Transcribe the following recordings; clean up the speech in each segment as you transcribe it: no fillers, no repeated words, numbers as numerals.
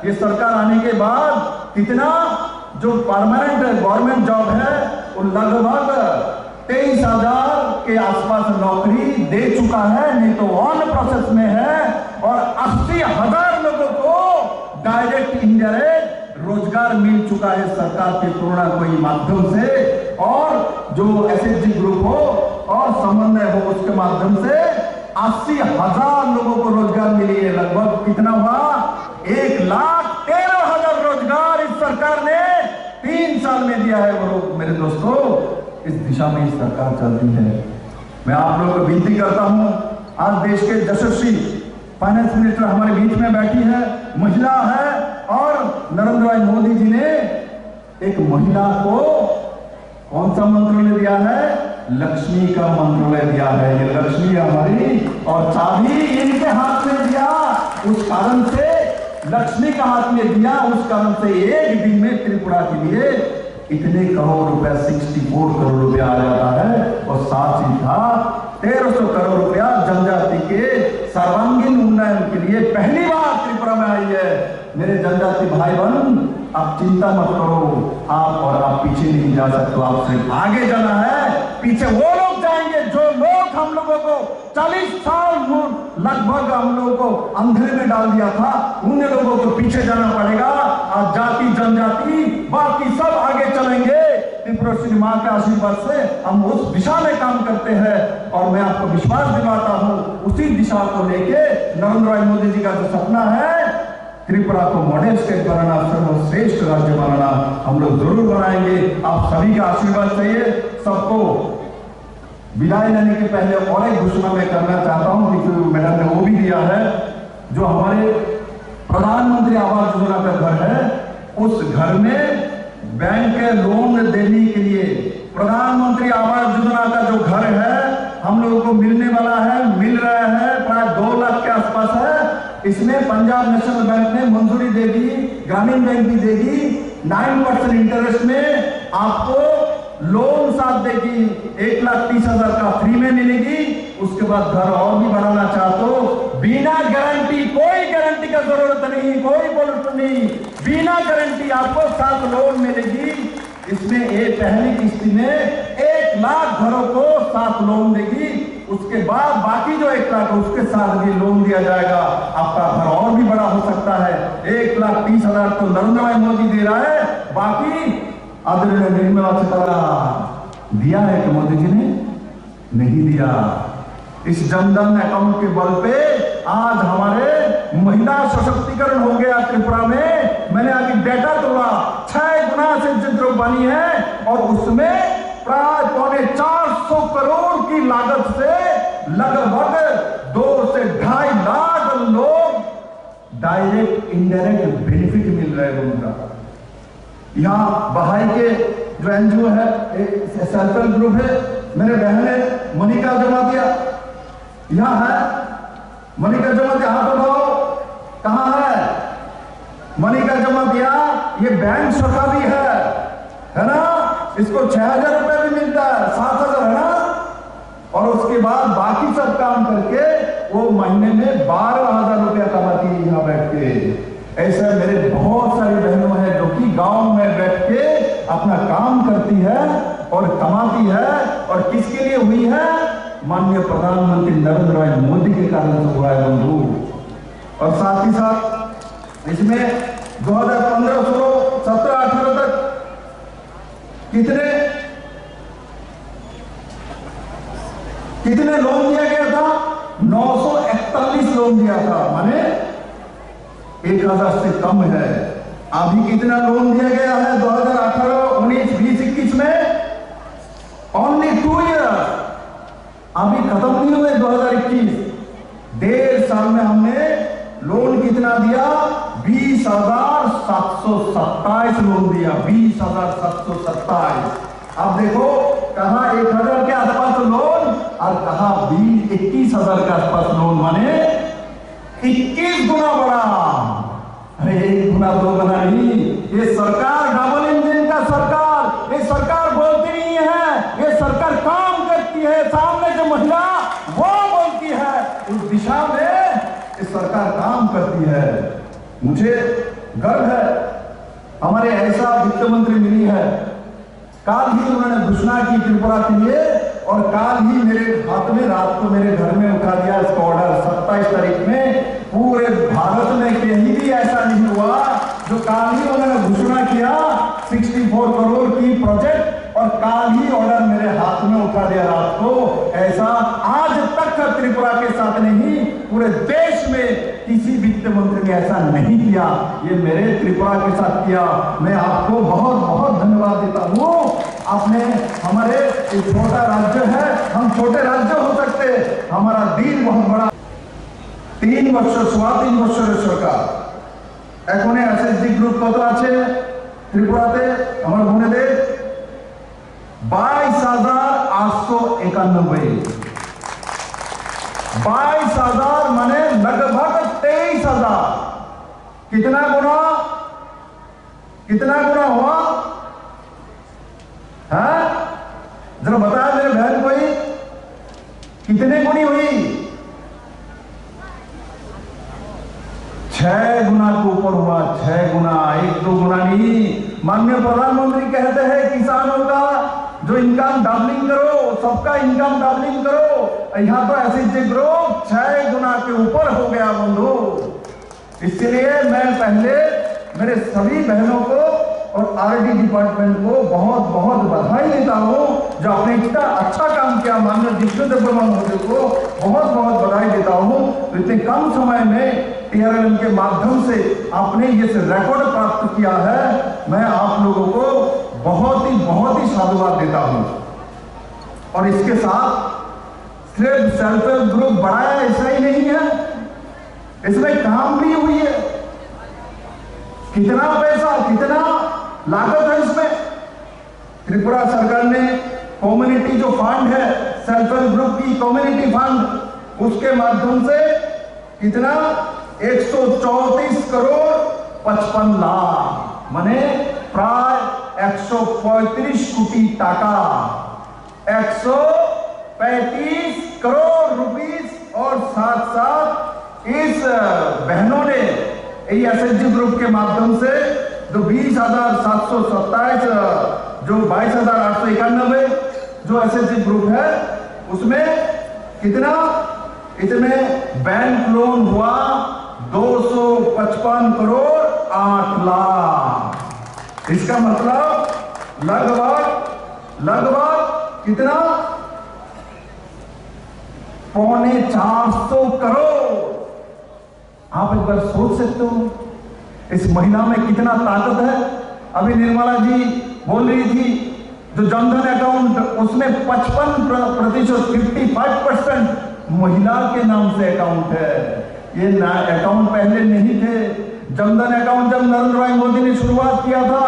ये सरकार आने के बाद कितना जो परमानेंट गवर्नमेंट जॉब है वो लगभग 23,000 के आसपास नौकरी दे चुका है, नहीं तो ऑन प्रोसेस में है, और 80,000 लोगों को डायरेक्ट इंडायरेक्ट रोजगार मिल चुका है सरकार के कोरोना कोई माध्यम से, और जो एसएचजी ग्रुप हो और समन्वय हो उसके माध्यम से 80,000 लोगों को रोजगार मिली है। लगभग कितना हुआ? 1,13,000 रोजगार इस सरकार ने 3 साल में दिया है। वो मेरे दोस्तों, इस दिशा में इस सरकार चलती है। मैं आप लोगों को विनती करता हूं, आज देश के यशस्वी फाइनेंस मिनिस्टर हमारे बीच में बैठी है, महिला है, और नरेंद्र भाई मोदी जी ने एक महिला को कौन सा मंत्रालय दिया है? लक्ष्मी का मंत्रालय दिया है। ये लक्ष्मी हमारी और चाबी इनके हाथ में दिया, उस कारण से लक्ष्मी का हाथ में दिया, उस कारण से एक दिन में त्रिपुरा के लिए इतने करोड़ रुपया 64 करोड़ रुपया आ जाता है, और साथ ही था 1300 करोड़ रुपया जनजाति के सर्वांगीण उन्नयन के लिए पहली बार त्रिपुरा में आई है। मेरे जनजाति भाई बहन, आप चिंता मत करो, आप पीछे नहीं जा सकते, आप सिर्फ आगे जाना है। पीछे वो लोग जाएंगे जो लोग हम लोगों को 40 साल लगभग हम लोगों को अंधेरे में डाल दिया था, उन लोगों को पीछे जाना पड़ेगा। और जाति जनजाति बाकी सब आगे चलेंगे। त्रिपुरा मां के आशीर्वाद से हम उस दिशा में काम करते हैं, और मैं आपको विश्वास दिलाता हूं उसी दिशा को लेके नरेंद्र भाई मोदी जी का जो सपना है त्रिपुरा को मॉडल स्टेट बनाना, सर्वश्रेष्ठ राज्य बनाना, हम लोग जरूर बनाएंगे। आप सभी का आशीर्वाद चाहिए। सबको विदाई लेने के पहले और एक घोषणा मैं करना चाहता हूं, क्योंकि मैडम ने वो भी दिया है, जो हमारे प्रधानमंत्री आवास योजना का घर है, उस घर में बैंक के लोन देने के लिए प्रधानमंत्री आवास योजना का जो घर है हम लोगों को मिलने वाला है, मिल रहा है, प्राय 2 लाख के आसपास है। इसमें पंजाब नेशनल बैंक ने मंजूरी दे दी, ग्रामीण बैंक भी देगी, 9% इंटरेस्ट में आपको लोन साथ देगी, 1,30,000 का फ्री में मिलेगी। उसके बाद घर और भी बढ़ाना चाहते हो, बिना गारंटी, कोई गारंटी का जरूरत नहीं, कोई बोलत नहीं, बिना गारंटी आपको साथ लोन मिलेगी। इसमें एक पहली किस्ती में 1 लाख घरों को साथ लोन देगी, उसके बाद बाकी जो 1 लाख है उसके साथ भी लोन दिया जाएगा। आपका घर और भी बड़ा हो सकता है। 1,30,000 तो नरेंद्र भाई मोदी दे रहा है, बाकी आदरणीय निर्मला सीतारमण दिया है कि मोदी जी ने नहीं दिया। इस जनधन अकाउंट के बल पे आज हमारे महिला सशक्तिकरण हो गया त्रिपुरा में। मैंने अभी डेटा तोड़ा, 6 गुना से जिद्र बनी है, और उसमें प्राय 450 करोड़ की लागत से लगभग 2 से 2.5 लाख लोग डायरेक्ट इंडायरेक्ट बेनिफिट मिल रहे हैं उनका। यहाँ बहाई के जो एनजीओ है, सेल्फ हेल्प ग्रुप है, मेरे बहन ने मनिका जमा दिया, यहाँ है मनिका जमा दिया, हाथ उठाओ, कहाँ है मनिका जमा दिया? ये बैंक शाखा भी है ना? इसको 6,000 रुपए भी मिलता है, 7,000 है ना? और उसके बाद बाकी सब काम करके वो महीने में 12,000 रुपया कमाती है यहाँ बैठ के। ऐसे मेरे बहुत सारी बहनों हैं जो कि गांव में बैठ के अपना काम करती है और कमाती है, और किसके लिए हुई है? माननीय प्रधानमंत्री नरेंद्र भाई मोदी के कारण से हुआ है बंधु। और साथ ही साथ इसमें 2015, 16, 17, 18 तक कितने लोन दिया गया था? 941 लोन दिया था, माने 1,000 से कम है। अभी कितना लोन दिया गया है 2018, 19, 20, 21 में? ओनली 2 ईयर, अभी खत्म नहीं हुए 2021। 1.5 साल में हमने लोन कितना दिया? 20,727 लोन दिया, 20,727। अब देखो कहां 1,000 के आसपास लोन और कहां 21,000 के आसपास लोन, माने 21 गुना बढ़ा। अरे 1 गुना 2 गुना नहीं, ये सरकार डबल इंजन का सरकार, ये सरकार बोलती नहीं है, ये सरकार काम करती है। सामने जो महिला वो बोलती है, उस दिशा में ये सरकार काम करती है। मुझे गर्व है हमारे ऐसा वित्त मंत्री मिली है। काल ही उन्होंने घोषणा की त्रिपुरा के लिए और काल ही मेरे हाथ में रात को मेरे घर में उठा दिया इसका ऑर्डर 27 तारीख में। पूरे भारत में कहीं भी ऐसा नहीं हुआ जो काल ही उन्होंने घोषणा किया 64 करोड़ की प्रोजेक्ट और काल ही ऑर्डर मेरे हाथ में उठा दिया रात को। ऐसा आज तक त्रिपुरा के साथ नहीं पूरे देश में किसी वित्त मंत्री ने ऐसा नहीं किया। ये मेरे त्रिपुरा के साथ किया। मैं आपको बहुत बहुत धन्यवाद देता हूं। आपने हमारे एक छोटा राज्य है, हम छोटे राज्य हो सकते, हमारा दिल बहुत बड़ा। 3 বছর 3.5 বছরের সরকার এখন এসএসজি গ্রুপ কত আছে ত্রিপুরাতে আমার বোনেদের 22,891 22,000 माने लगभग 23,000। कितना गुना हुआ है? जरा बताया मेरे बहन कोई कितने गुनी हुई? 6 गुना के ऊपर हुआ। 6 गुना, 1-2 गुना नहीं। माननीय प्रधानमंत्री कहते हैं किसानों का जो इनकम डबलिंग करो, सबका इनकम डबलिंग करो। यहाँ तो ऐसे ग्रोथ 6 गुना के ऊपर हो गया बंधु। इसलिए मैं पहले मेरे सभी बहनों को और आरडी डिपार्टमेंट को बहुत बहुत बधाई देता हूं जो आपने इतना अच्छा काम किया। माननीय जितेंद्र वर्मा महोदय को बहुत बहुत बधाई देता हूं। तो इतने कम समय में टीआरएलएम के माध्यम से आपने ये रिकॉर्ड प्राप्त किया है। मैं आप लोगों को बहुत ही साधुवाद देता हूं। और इसके साथ सिर्फ सेल्फ हेल्प ग्रुप बढ़ाया ऐसा ही नहीं है, इसमें काम भी हुई है। कितना पैसा, कितना लागत है इसमें? त्रिपुरा सरकार ने कम्युनिटी जो फंड है, सेल्फ हेल्प ग्रुप की कम्युनिटी फंड, उसके माध्यम से कितना 134 करोड़ 55 लाख माने प्राय 135 कोटी टाका 135 करोड़ रुपीस। और साथ साथ इस बहनों ने एसएचजी ग्रुप के माध्यम से जो 20,727 जो 22,891 जो एसएचजी ग्रुप है उसमें कितना, इसमें बैंक लोन हुआ 255 करोड़ 8 लाख। इसका मतलब लगभग कितना 450 करोड़। आप एक बार सोच सकते हो इस महिला में कितना ताकत है। अभी निर्मला जी बोल रही थी जो जनधन अकाउंट उसमें 55% 55% महिला के नाम से अकाउंट है। ये अकाउंट पहले नहीं थे। जनधन अकाउंट जब नरेंद्र भाई मोदी ने शुरुआत किया था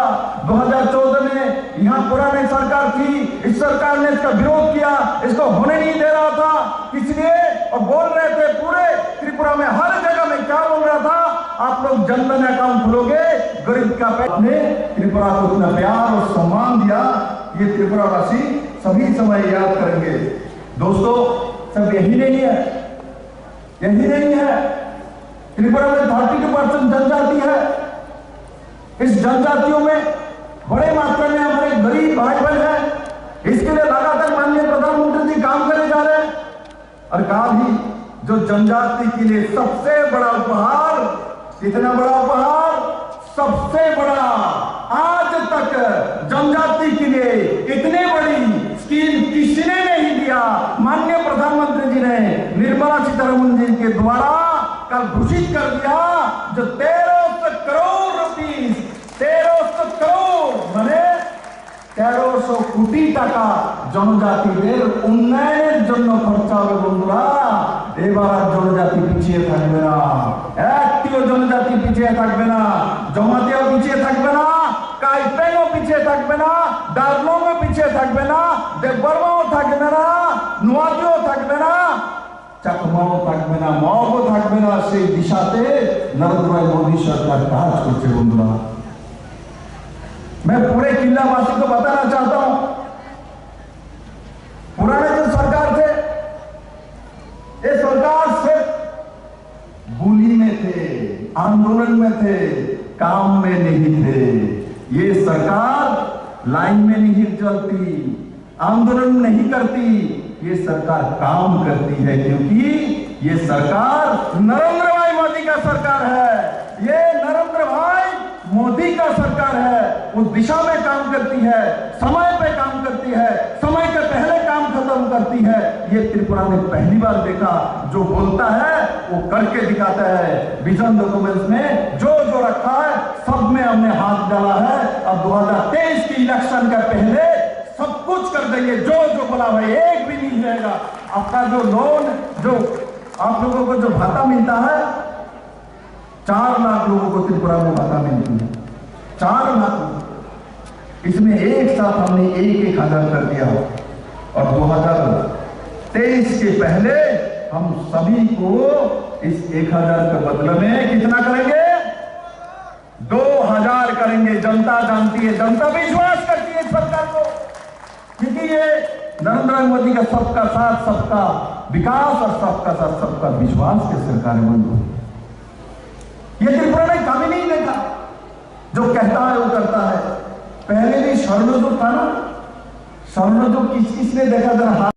2014 में, यहाँ पुरानी सरकार थी, इस सरकार ने इसका विरोध किया, इसको होने नहीं दे रहा था। इसलिए और बोल रहे थे पूरे त्रिपुरा में हर जगह में क्या बोल रहा था, आप लोग जनधन अकाउंट खोलोगे गरीब का पैसा। ने त्रिपुरा को इतना प्यार और सम्मान दिया, ये त्रिपुरा वासी सभी समय याद करेंगे। दोस्तों सब यही नहीं है, त्रिपुरा में 32% जनजाति है। इस जनजातियों में बड़े मात्रा में हमारे गरीब भाई बहन हैं। इसके लिए लगातार माननीय प्रधानमंत्री जी काम करे जा रहे हैं। और कहा भी जो जनजाति के लिए सबसे बड़ा उपहार, इतना बड़ा उपहार सबसे बड़ा आज तक जनजाति के लिए इतनी बड़ी स्कीम किसी ने नहीं दिया। माननीय प्रधानमंत्री जी ने निर्मला सीतारमण जी के द्वारा कल घोषित कर दिया जो 1300 करोड़ रुपीस 1300 करोड़ माने 1300 কোটি টাকা জনজাতিদের উন্নয়নের জন্য খরচা হবে। বন্ধুরা এবার আর জনজাতি পিছিয়ে থাকবে না, একটিও জনজাতি পিছিয়ে থাকবে না, জমাতিও পিছিয়ে থাকবে না, কাইপেও পিছিয়ে থাকবে না, ডারলংও পিছিয়ে থাকবে না, দেববর্মাও থাকবে না, নোয়াদিও থাকবে না, চাকমাও থাকবে না, মগও থাকবে না। সেই দিশাতে নরেন্দ্র মোদী সরকার কাজ করছে। বন্ধুরা मैं पूरे जिलावासी को बताना चाहता हूं, पुराने जो सरकार थे ये सरकार सिर्फ बोली में थे, आंदोलन में थे, काम में नहीं थे। ये सरकार लाइन में नहीं चलती, आंदोलन नहीं करती, ये सरकार काम करती है, क्योंकि ये सरकार नरेंद्र भाई मोदी का सरकार है। ये नरेंद्र भाई मोदी का सरकार है, उस दिशा में काम करती है, समय पे काम करती है, समय के पहले काम खत्म करती है। ये त्रिपुरा ने पहली बार देखा, जो बोलता है वो करके दिखाता है। विजन डॉक्यूमेंट्स में जो जो रखा है सब में हमने हाथ डाला है। अब 2023 की इलेक्शन के पहले सब कुछ कर देंगे, जो जो बोला भाई एक भी नहीं जाएगा। आपका जो लोन, जो आप लोगों को जो भाता मिलता है, 4 लाख लोगों को त्रिपुरा में भाता मिलती है, 4 लाख। इसमें एक साथ हमने 1,000 कर दिया, और 2023 के पहले हम सभी को इस 1,000 के बदले में कितना करेंगे? 2,000 करेंगे। जनता जानती है, जनता विश्वास करती है सरकार को, क्योंकि ये नरेंद्र मोदी का सबका साथ सबका विकास और सबका साथ सबका विश्वास के सरकार है बंधु। ये त्रिपुरा ने कभी नहीं देखा, जो कहता है वो करता है। पहले भी स्वर्णजुग था ना, स्वर्णजुग किस किसने देखा? जरा